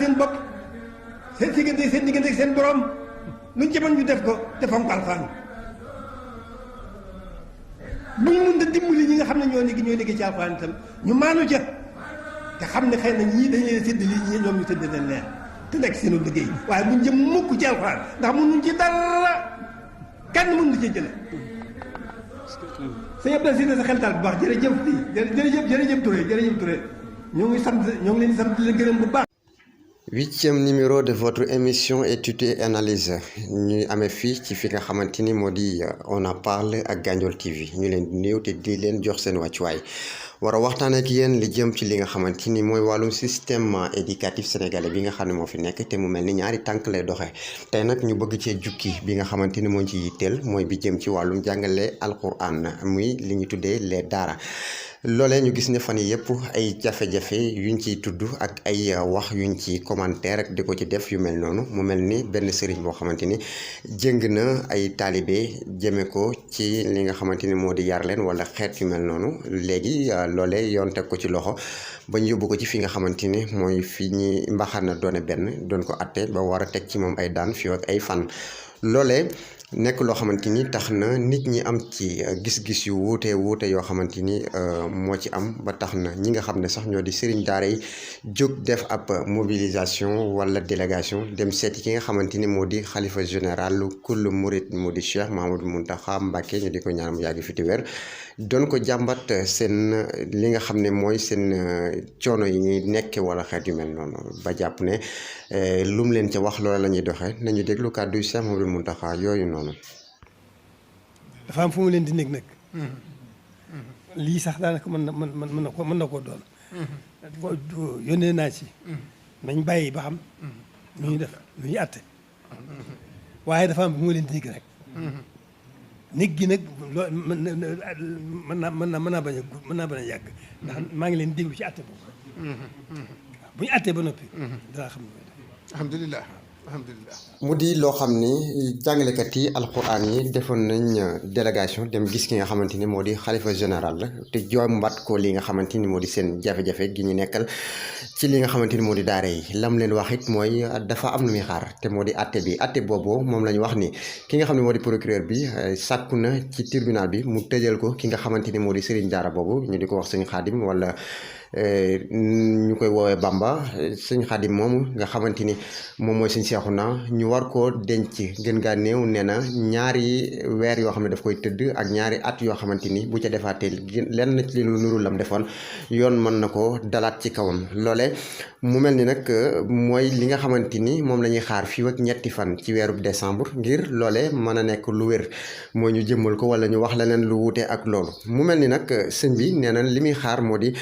seen bopp seen diggante ak seen borom luñ ci mën ñu def ko defam ko alxuraan bu ñu mën a dimbali ñi nga xam ne ñoo liggéey ci alxuraan itam ñu maanu ca te xam ne xëy na ñii dañ leen sédd lii ñii ñoom ñu sédd leen leer te nekk seenu liggéey waaye buñ jëm mukk ci alxuraan ndax mënuñ ci dara kenn mënu ci jële sëñ Abdou si ne sa xel daal bu baax jërëjëf Touré ñoo ngi leen di sant di leen gërëm bu baax. 8e numéro de votre émission étude et analyse ñuy amee fii ci fi nga xamante ni moo di on en parle ak Gandiol TV ñu leen di nuyu te di leen jox seen wàccuwaay war a waxtaan ak yéen li jëm ci li nga xamante ni mooy wàllum système éducatif sénégalais bi nga xam ne moo fi nekk te mu mel ni ñaari tànk lay doxee tey nag ñu bëgg cee jukki bi nga xamante ni moo ci yitteel mooy bi jëm ci wàllum jàngale alquran muy li ñu tuddee les daara. loolee ñu gis ne fan yii yëpp ay jafe-jafe yuñ ciy tudd ak ay wax yuñ ci commentaire ak di ko ci def yu mel noonu mu mel ni benn sëriñ boo xamante ni jëng na ay taalibe jëme ko ci li nga xamante ni moo di yar leen wala xeet yu mel noonu léegi loolee yoon teg ko ci loxo ba ñu yóbbu ko ci fi nga xamante ni mooy fi ñi mbaxana doone benn doon ko atte ba war a teg ci moom ay daan fii ak ay fan loolee nekk loo xamante ni tax na nit ñi am ci gis-gis yu wuute yoo xamante ni moo ci am ba tax na ñi nga xam ne sax ñoo di sëriñ daara yi jóg def ab mobilisation wala délégation dem seeti ki nga xamante ni moo di xalifa général kull murit moo di Cheikh Mahamadou Mountakha Mbacké ñu di ko ñaan mu yàgg fi te wér doon ko jàmbat seen li nga xam ne mooy seen coono yi ñuy nekke wala xeet yu mel noonu ba jàpp ne lu mu leen ca wax loola la ñuy doxee nañu déglu kàddu yu Cheikh Mahamadou Mountakha yooyu noonu. dafa am fu mu leen di nekk nag. lii sax daanaka mën na koo doon. yónnee naa ci. nañ bàyyi ba xam. nu ñuy def nu ñuy àtte. waaye dafa am fu mu leen di nekk rek. néeg gi nag loo mën naa bañ a yàgg. ndax maa ngi leen déglu ci àtte boobu. bu ñu àttee ba noppi. danaa xam ne alhamdulilah. mu di loo xam ni jàngalekat yi alxuraan yi defoon nañ délégation dem gis ki nga xamante ni moo di xalifa général la te jombat ko li nga xamante ni moo di seen jafe-jafe gi ñu nekkal ci li nga xamante ni moo di daara yi lam leen wax it mooy dafa am lu muy xaar te moo di atte bi atte boobu moom la ñu wax ni ki nga xam ne moo di procureur bi sàkku na ci tribunal bi mu tëjal ko ki nga xamante ni moo di sëriñ daara boobu ñu di ko wax sëñ Xaadim wala ñu koy woowee Bamba sëñ Xaadim moomu nga xamante ni moom mooy sëñ Seexuna ñu war koo denc gën gaa néew nee na ñaari weer yoo xam ne daf koy tëdd ak ñaari at yoo xamante ni bu ca defaatee lenn ci lu nuru lam defoon yoon mën na ko dalaat ci kawam loole mu mel ni nag mooy li nga xamante ni moom la ñuy xaar fii ak ñetti fan ci weerub décembre ngir loole mën a nekk lu wér mooy ñu jëmmal ko wala ñu wax leneen lu wuute ak loolu mu mel ni nag sëñ bi nee na li muy xaar moo di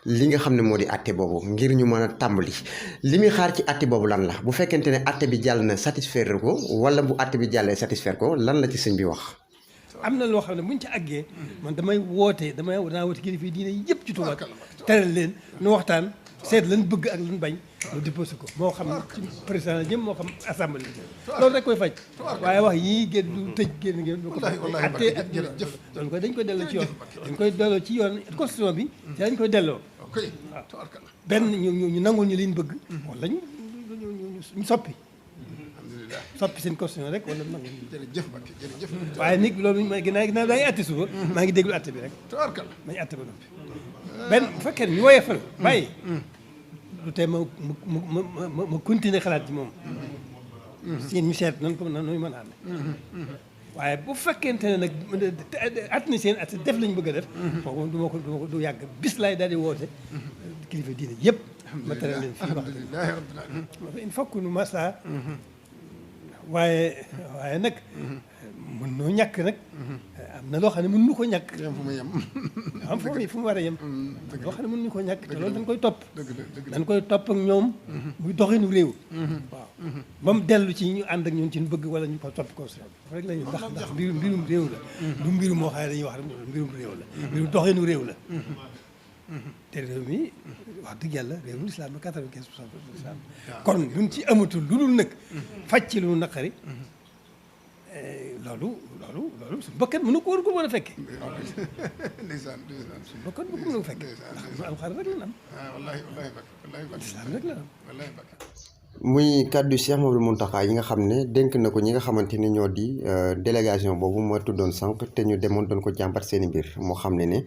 li nga xam ne moo di atte boobu ngir ñu mën a tàmbali li muy xaar ci atte boobu lan la bu fekkente ne atte bi jàll na satisfaire ko wala bu atte bi jàllee satisfaire ko lan la ci sëñ bi wax. am na loo xam ne buñ ci àggee man danaa woote kilifa diine yëpp ci Tuubaa teral leen nu waxtaan seet lan bëgg ak lan bañ mu déposé ko moo xam ci président jëm moo xam assemblée loolu rek koy faj waaye wax yii génn du tëj génn ngeen du ko attee ak jëf loolu dañ koy delloo ci yoon dañ koy delloo ci yoon constitution bi ci dañ koy delloo waaw benn ñu nangul ñu liñ bëgg wala ñu soppi seen constitution rek wala nangu jërëjëf Mbacke jërëjëf waaye nit loolu mooy ginnaaw daa ngi atte suba maa ngi déglu atte bi rek nañu atte ba noppi benn bu fekkee ne ñu woyefal bàyyi lu tey ma continuer xalaat ci moom si ñu seet nan ko noonu mën a amee waaye bu fekkente ne nag at na seen at def lañu bëgg a def foofu du ma ko du yàgg bis laay daal di woote kilifa diine yëpp ma tere leen fii wax il faut que nu masa waaye nag mën noo ñàkk nag am na loo xam ne mën nu ko ñàkk fu mu yem am fu mu war a yem loo xam ne mën nu ko ñàkk te loolu dañ koy topp dañ koy topp ak ñoom muy doxinu réew waaw ba mu dellu ci ñu ànd ak ñun ci ñu bëgg wala ñu ko topp ko rek la ñu ndax mbirum réew la du mbirum moo xam ne dañuy wax mbirum réew la mbirum doxinu réew la te réew mi wax dëgg yàlla réewum lislaam la 95% lislaam kon luñ ci amatul lu dul nag faj ci lu nu naqari loolu suñu bakkan mën na ko war ko mën a fekke ndeysaan suñu bakkan mën ko mën a fekke ndax alxuraan rek la am wallahi lislaam rek la am muy kàddu Cheikh Mouhamadou Mountakha yi nga xam ne dénk na ko ñi nga xamante ni ñoo di délégation boobu moo tuddoon sànq te ñu demoon doon ko jàmbat seeni mbir moo xam ne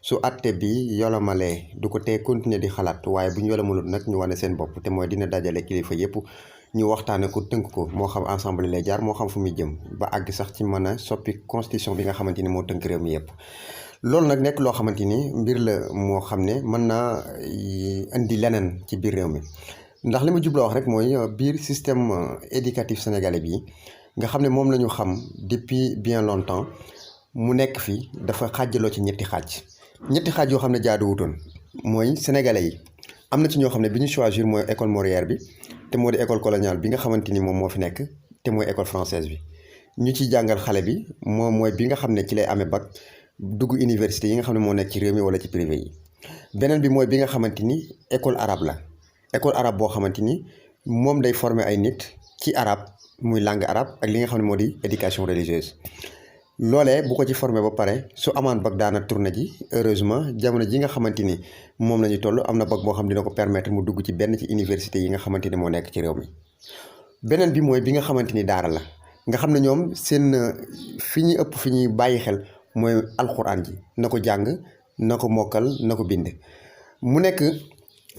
su àtte bi yolomalee du ko tee continuer di xalaat waaye bu ñu yolomalut nag ñu wane seen bopp te mooy dina dajale kilifa yëpp ñu waxtaane ko tënk ko moo xam ensemble lay jaar moo xam fu muy jëm ba àgg sax ci mën a soppi constitution bi nga xamante ni moo tënk réew mi yëpp. loolu nag nekk loo xamante ni mbir la moo xam ne mën naa indi leneen ci biir réew mi ndax li ma jubloo wax rek mooy biir système éducatif sénégalais bi nga xam ne moom la ñu xam depuis bien longtemps mu nekk fii dafa xaajaloo ci ñetti xaaj yoo xam ne jaaduwutoon mooy sénégalais yi am na ci ñoo xam ne bi ñu choisir mooy école Molière bi te moo di école coloniale bi nga xamante ni moom moo fi nekk te mooy école française bi ñu ciy jàngal xale bi moom mooy bi nga xam ne ci lay amee bac dugg université yi nga xam ne moo nekk ci réew mi wala ci privé yi. beneen bi mooy bi nga xamante ni école arabe la école arabe boo xamante ni moom day former ay nit ci arabe muy langue arabe ak li nga xam ne moo di éducation religieuse. loolee bu ko ci formé ba pare su amaan bac daana tourné ji heureusement jamono ji nga xamante ni moom la ñu toll am na bac boo xam dina ko permettre mu dugg ci benn ci université yi nga xamante ni moo nekk ci réew mi. beneen bi mooy bi nga xamante ni daara la nga xam ne ñoom seen fi ñuy ëpp fi ñuy bàyyi xel mooy alxuraan ji na ko jàng na ko mokkal na ko bind. mu nekk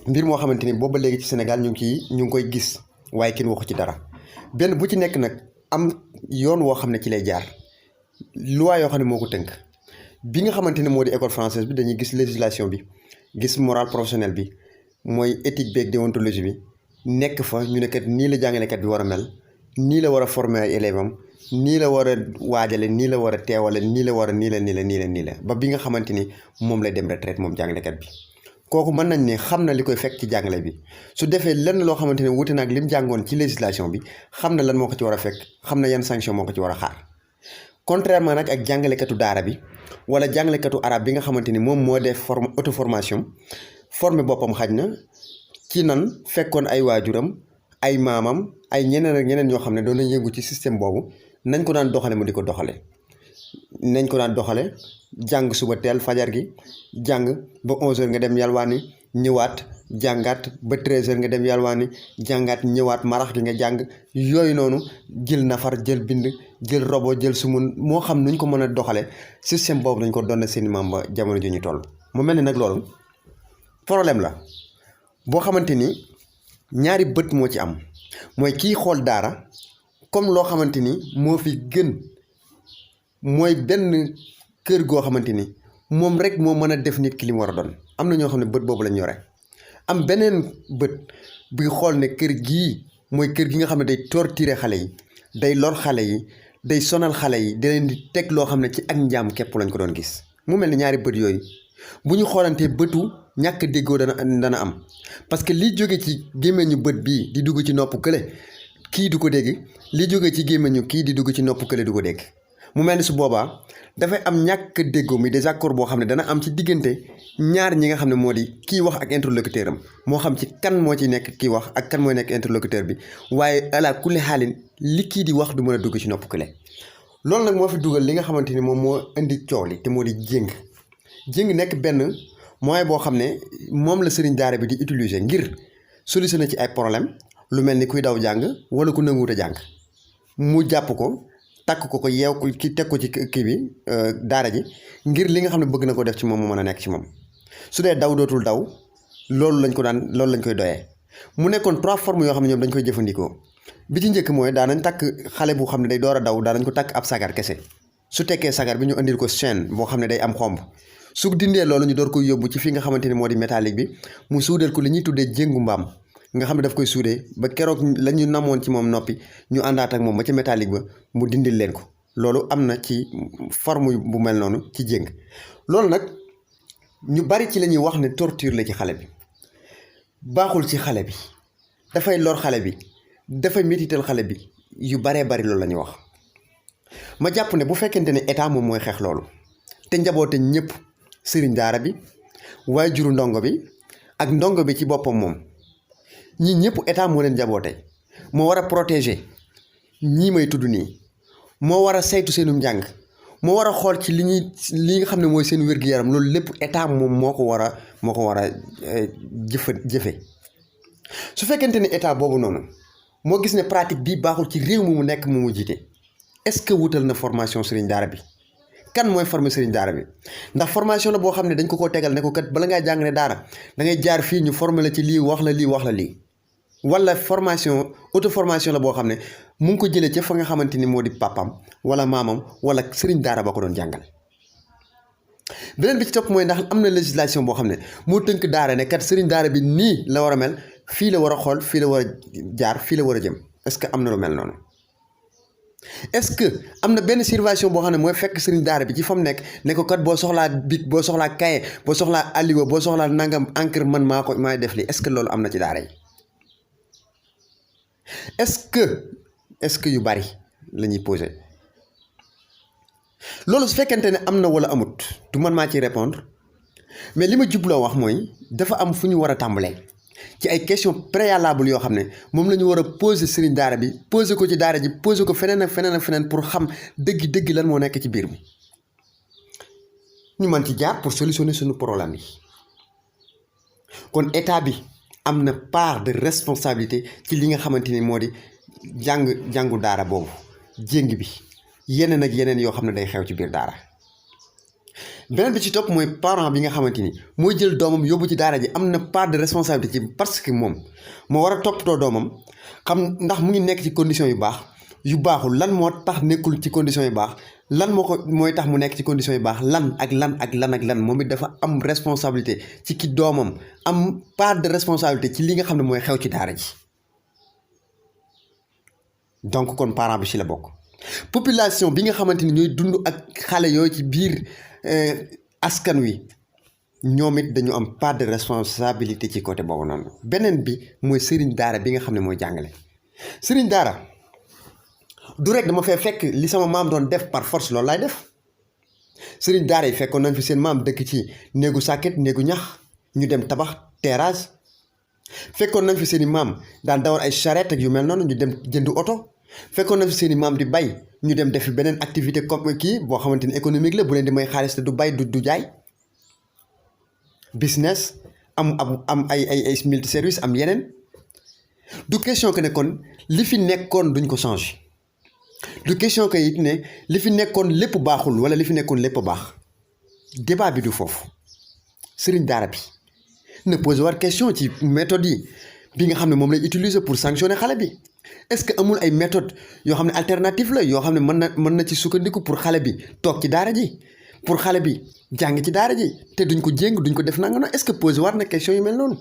mbir moo xamante ni booba léegi ci Sénégal ñu ngi koy gis waaye kenn waxu ci dara benn bu ci nekk nag am yoon woo xam ne ci lay jaar. loi yoo xam ne moo ko tënk bi nga xamante ne moo di école française bi dañuy gis législation bi gis morale professionnelle bi mooy éthique beeg déontologie bi nekk fa ñu ne kat nii la jàngalekat bi war a mel nii la war a former ay élèves am nii la war a waajale nii la war a teewale nii la war a nii la ba bi nga xamante ni moom lay dem retraite moom jàngalekat bi. kooku mën nañ ne xam na li koy fekk ci jàngale bi su defee lenn loo xamante ne wuute na ak lim jàngoon ci législation bi xam na lan moo ko ci war a fekk xam na yan sanction moo ko ci war a xaar. contrairement nag ak jàngalekatu daara bi wala jàngalekatu arabe bi nga xamante ni moom moo def auto formation formé boppam xaj na ci nan fekkoon ay waajuram ay maamam ay ñeneen ak ñeneen ñoo xam ne doon nañ yëngu ci système boobu nañ ko daan doxale mu di ko doxale nañ ko daan doxale jàng suba teel fajar gi jàng ba 11h nga dem yalwaani ñëwaat jàngaat ba 13h nga dem yalwaani jàngaat ñëwaat marax gi nga jàng yooyu noonu jël nafar jël bind jël robo jël sumun moo xam nuñ ko mën a doxale système boobu dañ ko doon seen maam ba jamono ji ñu toll. mu mel ni nag loolu problème la boo xamante ni ñaari bët moo ci am mooy kii xool daara comme loo xamante ni moo fi gën mooy benn kër goo xamante ni moom rek moo mën a def nit ki li mu war a doon. am na ñoo xam ne bët boobu lañ yore am beneen bët buy xool ne kër gii mooy kër gi nga xam ne day torturer xale yi day lor xale yi day sonal xale yi da leen di teg loo xam ne ci ak njaam képp lañ ko doon gis. mu mel ni ñaari bët yooyu bu ñu xoolantee bëtu ñàkk déggoo dana am parce que li jóge ci gémmiñu bët bii di dugg ci nopp kële kii du ko dégg li jóge ci gémmiñu kii di dugg ci nopp kële du ko dégg. mu mel ni su boobaa dafay am ñàkk déggoo mi désaccord boo xam ne dana am ci diggante ñaar ñi nga xam ne moo di kii wax ak interlocuteur am moo xam ci kan moo ci nekk kii wax ak kan mooy nekk interlocuteur bi waaye ala kulli xaalin li kii di wax du mën a dugg ci nopp kële. loolu nag moo fi dugal li nga xamante ni moom moo indi coow li te moo di jéng nekk benn moyen boo xam ne moom la sëriñ daara bi di utiliser ngir solutionner ci ay problème lu mel ni kuy daw jàng wala ku nanguwut a jàng mu jàpp ko. takk ko yeew ko ki teg ko ci kii bi daara ji ngir li nga xam ne bëgg na ko def ci moom mu mën a nekk ci moom su dee daw dootul daw loolu lañ koy doyee. mu nekkoon 3 formes yoo xam ne ñoom dañ koy jëfandikoo bi ci njëkk mooy daanañ takk xale bu xam ne day door a daw daanañ ko takk ab sagar kese su tekkee sagar bi ñu indil ko chaîne boo xam ne day am xomb su dindee loolu ñu door koy yóbbu ci fi nga xamante ni moo di métallique bi mu suudeel ko li ñuy tuddee jéngu mbaam nga xam ne daf koy suudee ba keroog la ñu namoon ci moom noppi ñu àndaat ak moom ba ca métallique ba mu dindil leen ko loolu am na ci forme bu mel noonu ci jéng. loolu nag ñu bari ci la ñuy wax ne torture la ci xale bi baaxul ci xale bi dafay lor xale bi dafay métital xale bi yu baree bari loolu la ñuy wax. ma jàpp ne bu fekkente ne état moom mooy xeex loolu te njaboote ñëpp sëriñ daara bi waaye juru ndongo bi ak ndongo bi ci boppam moom. ñii ñëpp état moo leen jaboote moo war a protéger ñii may tudd nii moo war a saytu seenum njàng moo war a xool ci li nga xam ne mooy seen wér-gu-yaram loolu lépp état moom moo ko war a jëfe su fekkente ne état boobu noonu moo gis ne pratique bii baaxul ci réew mi mu nekk mu jiite est-ce que wutal na formation sëriñ daara bi kan mooy former sëriñ daara bi ndax formation la boo xam ne dañ ko koo tegal ne ko kat bala ngaa jàngale daara da ngay jaar fii ñu former la ci lii wax la lii wala formation auto formation la boo xam ne mu ngi ko jëlee ca fa nga xamante ni moo di papam wala maamam wala sëriñ daara ba ko doon jàngal. beneen bi ci topp mooy ndax am na législation boo xam ne moo tënk daara ne kat sëriñ daara bi nii la war a mel fii la war a xool fii la war a jaar fii la war a jëm est-ce que am na lu mel noonu. est-ce que am na benn situation boo xam ne mooy fekk sëriñ daara bi ci fa mu nekk ne ko kat boo soxlaa bic boo soxlaa cahier boo soxlaa aliwa boo soxlaa nangam encre man maay def lii est-ce que loolu am na ci daara yi. est-ce que yu bari la ñuy posé loolu su fekkente ne am na wala amut du man maa ci répondre mais li ma jubloo wax mooy dafa am fu ñu war a tàmbalee ci ay questions préalables yoo xam ne moom la ñu war a poser sëriñ daara bi poser ko ci daara ji poser ko feneen ak feneen pour xam dëgg lan moo nekk ci biir mi ñu mën ci jaar pour solutionner suñu problème yi kon état bi am na part de responsabilité ci li nga xamante ni moo di jàngu daara boobu jéng bi yeneen ak yeneen yoo xam ne day xew ci biir daara beneen bi ci topp mooy parent bi nga xamante ni mooy jël doomam yóbbu ci daara ji am na part de responsabilité ci parce que moom moo war a toppatoo doomam xam ndax mu ngi nekk ci conditions yu baax yu baaxul lan moo tax nekkul ci conditions yu baax lan mooy tax mu nekk ci conditions yu baax lan moom it dafa am responsabilité ci ki doomam am part de responsabilité ci li nga xam ne mooy xew ci daara ji donc kon parent bi ci la bokk population bi nga xamante ni ñooy dund ak xale yooyu ci biir askan wi ñoom it dañu am part de responsabilité ci côté boobu noonu beneen bi mooy sëriñ daara bi nga xam ne mooy jàngale sëriñ daara du rek dama fee fekk li sama maam doon def par force loolu laay def sëriñ daara yi fekkoon nañ fi seen maam dëkk ci néegu sàkket néegu ñax ñu dem tabax terrasse fekkoon nañ fi seen i maam daan dawal ay charrette ak yu mel noonu ñu dem jënd oto fekkoon nañ fi seen i maam di bay ñu dem def beneen activité comme kii boo xamante ni économique la bu leen di may xaalis te du bay du jaay business am ay multi service am yeneen du question que ne kon li fi nekkoon duñ ko changer du question que it ne li fi nekkoon lépp baaxul wala li fi nekkoon lépp baax débat bi du foofu sëriñ daara bi ne pose war question ci méthode yi bi nga xam ne moom lay utiliser pour sanctionner xale bi est-ce que amul ay méthode yoo xam ne alternative la yoo xam ne mën na ci sukkandiku pour xale bi toog ci daara ji pour xale bi jàng ci daara ji te duñ ko jéng duñ ko def nanga na est-ce que pose war na question yu mel noonu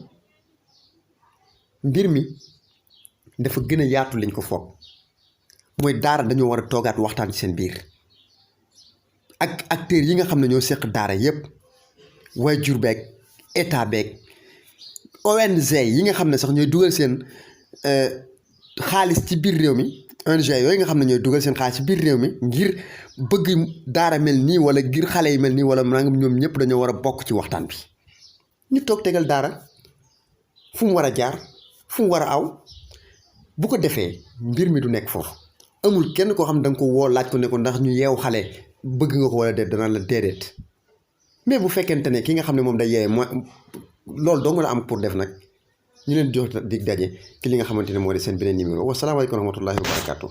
mbir mi dafa gën a yaatu lañ ko foog mooy daara dañoo war a toogaat waxtaan ci seen biir ak acteurs yi nga xam ne ñoo seq daara yépp waajur beeg état beeg ONG yi nga xam ne sax ñooy dugal seen xaalis ci biir réew mi ONG yooyu nga xam ne ñooy dugal seen xaalis ci biir réew mi ngir bëgg daara mel nii wala ngir xale yi mel nii wala nangam ñoom ñëpp dañoo war a bokk ci waxtaan bi ñu toog tegal daara fu mu war a jaar fu mu war a aw bu ko defee mbir mi du nekk foofu amul kenn koo xam ne da nga ko woo laaj ko ne ko ndax ñu yeew xale bëgg nga ko wala déet dana la déedéet mais bu fekkente ne ki nga xam ne moom day yeewee mooy loolu dong la am pour def nag ñu leen jox dig daje ki li nga xamante ne moo di seen beneen numéro wasalaamaaleykum wa rahmatullahi wa barakatuh